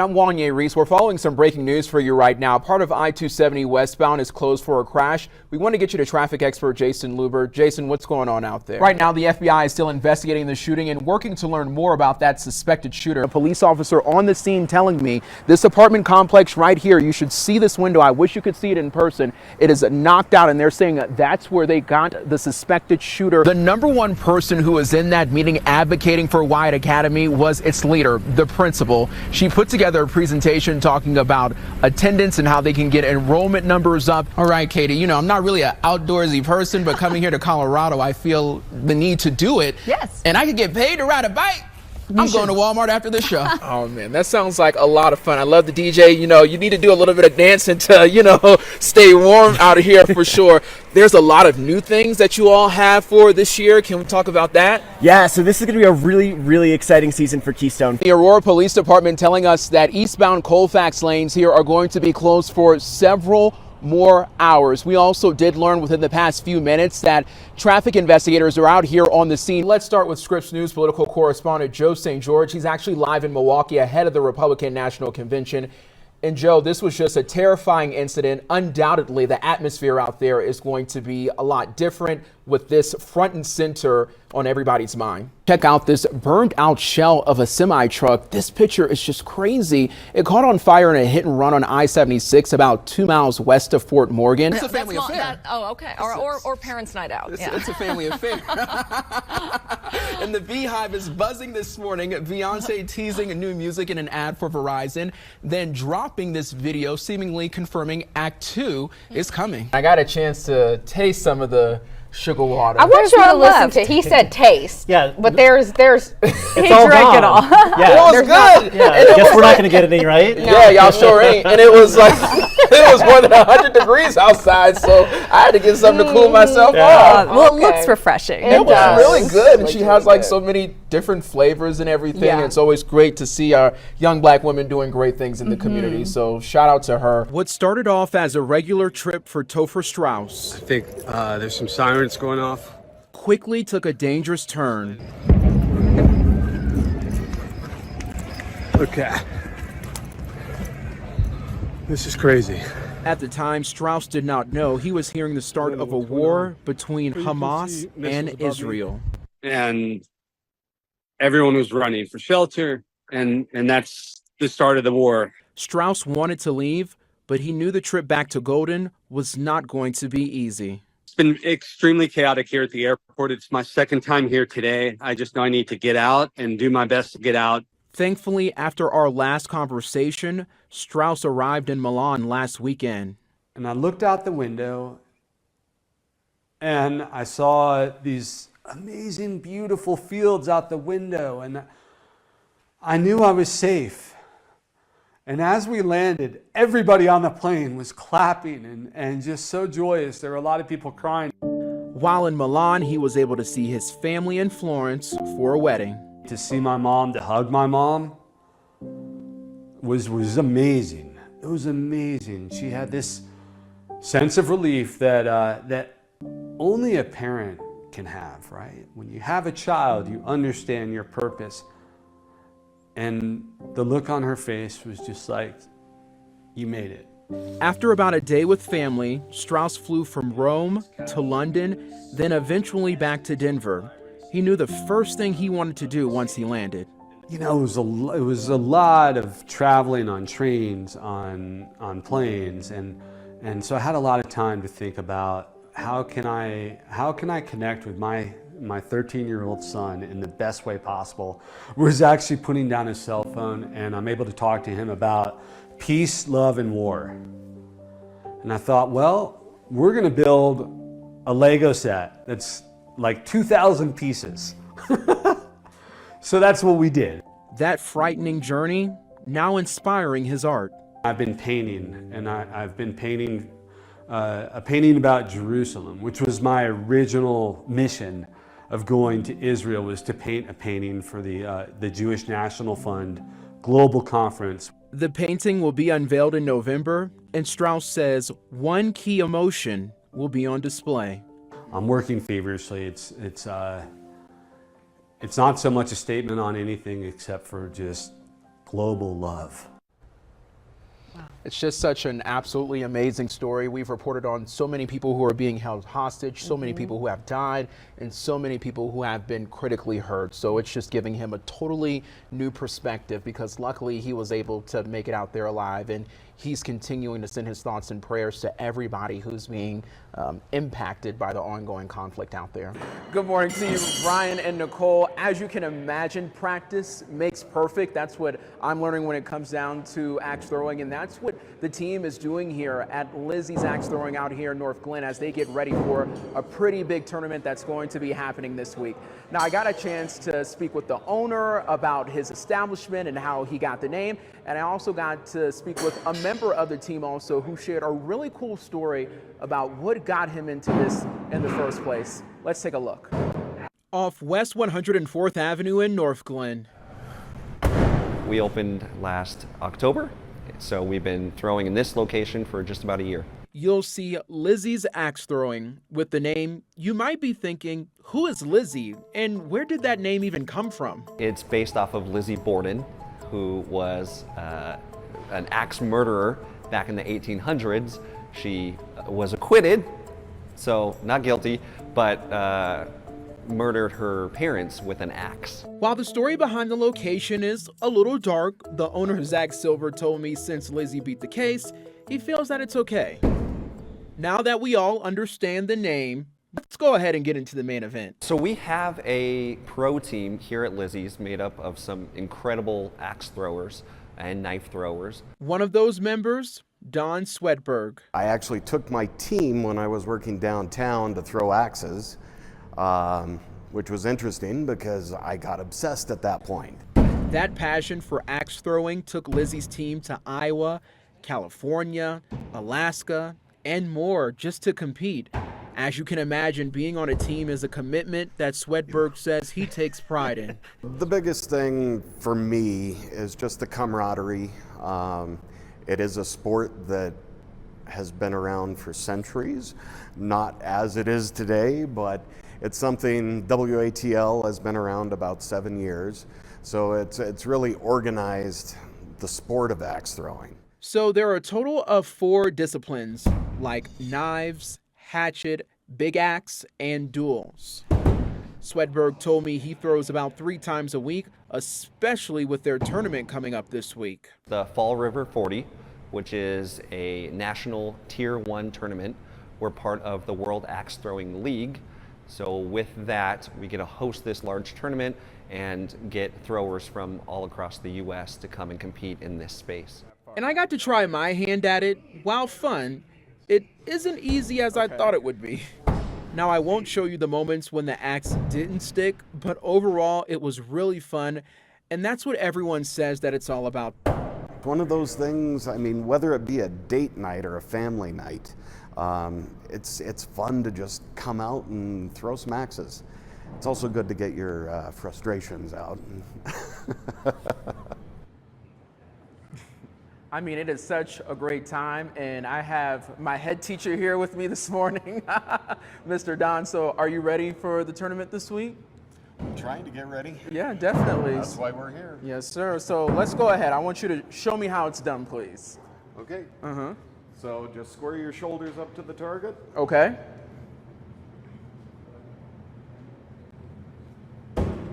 I'm Wanya Reese. We're following some breaking news for you right now. Part of I-270 westbound is closed for a crash. We want to get you to traffic expert Jason Luber. Jason, what's going on out there? Right now, the FBI is still investigating the shooting and working to learn more about that suspected shooter. A police officer on the scene telling me this apartment complex right here, you should see this window. I wish you could see it in person. It is knocked out, and they're saying that's where they got the suspected shooter. The number one person who was in that meeting advocating for Wyatt Academy was its leader, the principal. She put together a presentation talking about attendance and how they can get enrollment numbers up. All right, Katie, you know, I'm not really an outdoorsy person, but coming here to Colorado, I feel the need to do it. Yes. And I could get paid to ride a bike. I'm going to Walmart after this show. Oh, man, that sounds like a lot of fun. I love the DJ. You know, you need to do a little bit of dancing to, you know, stay warm out of here for sure. There's a lot of new things that you all have for this year. Can we talk about that? Yeah, so this is going to be a really exciting season for Keystone. The Aurora Police Department telling us that eastbound Colfax lanes here are going to be closed for several more hours. We also did learn within the past few minutes that traffic investigators are out here on the scene. Let's start with Scripps News political correspondent Joe St. George. He's actually live in Milwaukee ahead of the Republican National Convention. And Joe, this was just a terrifying incident. Undoubtedly, the atmosphere out there is going to be a lot different with this front and center on everybody's mind. Check out this burned out shell of a semi truck. This picture is just crazy. It caught on fire in a hit and run on I-76 about 2 miles west of Fort Morgan. It's a family affair. Okay. Or parents' night out. It's a family affair. And the Beehive is buzzing this morning. Beyonce teasing new music in an ad for Verizon, then dropping this video seemingly confirming Act 2 is coming. I got a chance to taste some of the sugar water. I want you to listen to. He said taste. Yeah, but there's. He all drank gone. it all. Yeah, it was good. Yeah, guess we're not gonna get any, right? Yeah, y'all sure ain't. And it was like it was more than 100 degrees outside, so I had to get something to cool myself off. Well, it looks refreshing. It was really good, and she has like so many different flavors and everything. Yeah. It's always great to see our young black women doing great things in the community. So shout out to her. What started off as a regular trip for Topher Strauss, I think there's some sirens going off, quickly took a dangerous turn. Okay. This is crazy. At the time, Strauss did not know he was hearing the start of a war between Hamas and Israel. And everyone was running for shelter, and that's the start of the war. Strauss wanted to leave, but he knew the trip back to Golden was not going to be easy. It's been extremely chaotic here at the airport. It's my second time here today. I just know I need to get out and do my best to get out. Thankfully, after our last conversation, Strauss arrived in Milan last weekend. And I looked out the window and I saw these amazing, beautiful fields out the window, and I knew I was safe. And as we landed, everybody on the plane was clapping and just so joyous. There were a lot of people crying. While in Milan, he was able to see his family in Florence for a wedding. To see my mom, to hug my mom was amazing. It was amazing. She had this sense of relief that only a parent can have, right? When you have a child, you understand your purpose. And the look on her face was just like, you made it. After about a day with family, Strauss flew from Rome to London, then eventually back to Denver. He knew the first thing he wanted to do once he landed. You know, it was a lot of traveling on trains, on planes, and so I had a lot of time to think about how can I connect with my 13-year-old son in the best way possible. Was actually putting down his cell phone, and I'm able to talk to him about peace, love, and war. And I thought, well, we're going to build a Lego set that's like 2,000 pieces. So that's what we did. That frightening journey now inspiring his art. I've been painting, and I've been painting a painting about Jerusalem, which was my original mission of going to Israel, was to paint a painting for the Jewish National Fund Global Conference. The painting will be unveiled in November, and Strauss says one key emotion will be on display. I'm working feverishly. It's not so much a statement on anything except for just global love. It's just such an absolutely amazing story. We've reported on so many people who are being held hostage, so many people who have died, and so many people who have been critically hurt. So it's just giving him a totally new perspective, because luckily he was able to make it out there alive, and he's continuing to send his thoughts and prayers to everybody who's being impacted by the ongoing conflict out there. Good morning to you, Brian and Nicole. As you can imagine, practice makes perfect. That's what I'm learning when it comes down to axe throwing, and that's what the team is doing here at Lizzie's Axe Throwing out here in North Glen as they get ready for a pretty big tournament that's going to be happening this week. Now, I got a chance to speak with the owner about his establishment and how he got the name, and I also got to speak with a member of the team also who shared a really cool story about what got him into this in the first place. Let's take a look. Off West 104th Avenue in North Glen. We opened last October, so we've been throwing in this location for just about a year. You'll see Lizzie's Axe Throwing with the name. You might be thinking, who is Lizzie and where did that name even come from? It's based off of Lizzie Borden, who was an axe murderer back in the 1800s. She was acquitted, so not guilty, but murdered her parents with an axe. While the story behind the location is a little dark, the owner, Zach Silver, told me since Lizzie beat the case, he feels that it's okay. Now that we all understand the name, let's go ahead and get into the main event. So we have a pro team here at Lizzie's made up of some incredible axe throwers and knife throwers. One of those members, Don Swedberg. I actually took my team when I was working downtown to throw axes, which was interesting because I got obsessed at that point. That passion for axe throwing took Lizzie's team to Iowa, California, Alaska, and more just to compete. As you can imagine, being on a team is a commitment that Swedberg says he takes pride in. The biggest thing for me is just the camaraderie. It is a sport that has been around for centuries, not as it is today, but it's something WATL has been around about 7 years. So it's really organized the sport of axe throwing. So there are a total of 4 disciplines like knives, hatchet, big axe, and duels. Swedberg told me he throws about 3 times a week, especially with their tournament coming up this week. The Fall River 40, which is a national Tier 1 tournament. We're part of the World Axe Throwing League. So with that, we get to host this large tournament and get throwers from all across the U.S. to come and compete in this space. And I got to try my hand at it. While fun, it isn't easy as I thought it would be. Now, I won't show you the moments when the axe didn't stick, but overall, it was really fun. And that's what everyone says that it's all about. One of those things, I mean, whether it be a date night or a family night, it's fun to just come out and throw some axes. It's also good to get your frustrations out. I mean, it is such a great time, and I have my head teacher here with me this morning, Mr. Don. So are you ready for the tournament this week? I'm trying to get ready. Yeah, definitely. That's why we're here. Yes, sir. So let's go ahead. I want you to show me how it's done, please. Okay. So just square your shoulders up to the target. Okay.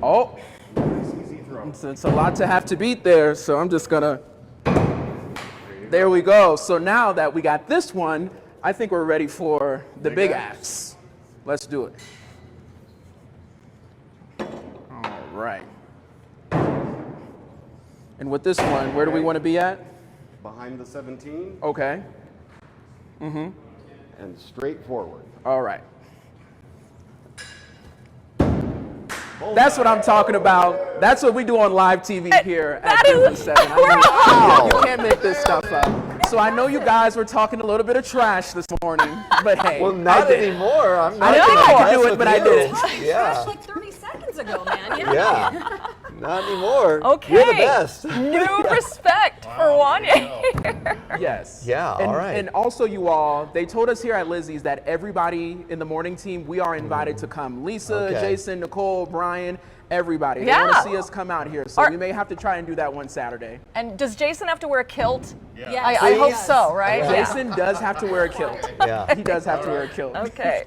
Oh, Nice, easy throw. it's a lot to have to beat there, so I'm just gonna. There we go. So now that we got this one, I think we're ready for the big axe. Let's do it. All right. And with this one, where do we want to be at? Behind the 17 Okay. and straight forward. All right. That's what I'm talking about. That's what we do on live TV here at TV 7. You can't make this stuff up. So I know you guys were talking a little bit of trash this morning, but hey, Well, not I did. anymore. I'm I not didn't think I could gonna do mess it, but with I did. you. Yeah. Like 30 seconds ago, man. Yeah. Not anymore. Okay. You're the best. New respect for Wanya here. Yes. Yeah, all right. And also you all, they told us here at Lizzie's that everybody in the morning team, we are invited to come. Lisa, Okay. Jason, Nicole, Brian, everybody. They Yeah. want to see us come out here, so Are- we may have to try and do that one Saturday. And does Jason have to wear a kilt? Yeah. I hope Yes. so, right? Jason does have to wear a kilt. Yeah. He does have to wear a kilt. Okay.